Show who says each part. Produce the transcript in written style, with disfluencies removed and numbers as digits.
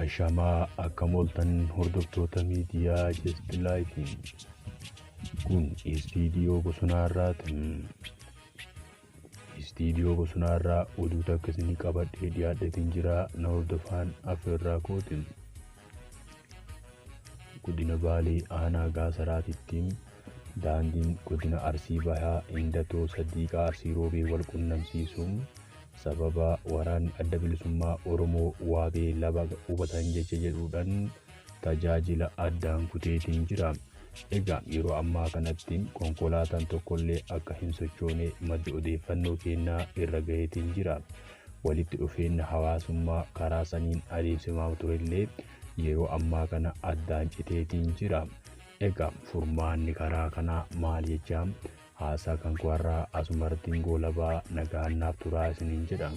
Speaker 1: Ashamaa akka mooltan hordoftoota miidiyaa Just Life'n kun istiidiyoo Bosonaarraati. Istiidiyoo Bosonaarraa oduutu akkasii qabadhee dhiyaadheetiin jira. Na hordofaan afeerraa kooti. Godina Baalee aanaa Gaasaraatittiin daandiin godina Arsii Bahaa Indatoo Sadiiqaa Arsii Roobee wal qunnamsiisuun sababa waraanni adda bilisummaa Oromoo waabee laba hubatan jecha jedhuudhaan tajaajila addaan kuteetiin jira. Egaa yeroo ammaa kanatti konkolaataan tokkollee akka hin sochoone maddi odeeffannoo kennaa irra gaheetiin jira. Walitti dhufeenya hawaasummaa karaa saniin adeemsifamaa turellee yeroo ammaa kana addaan citeetiin jira. Egaa furmaanni karaa kanaa maal jechaa haasaa kan kuwarraa asumartiin goolabaa nagaannaaf turaa isiniin jedha.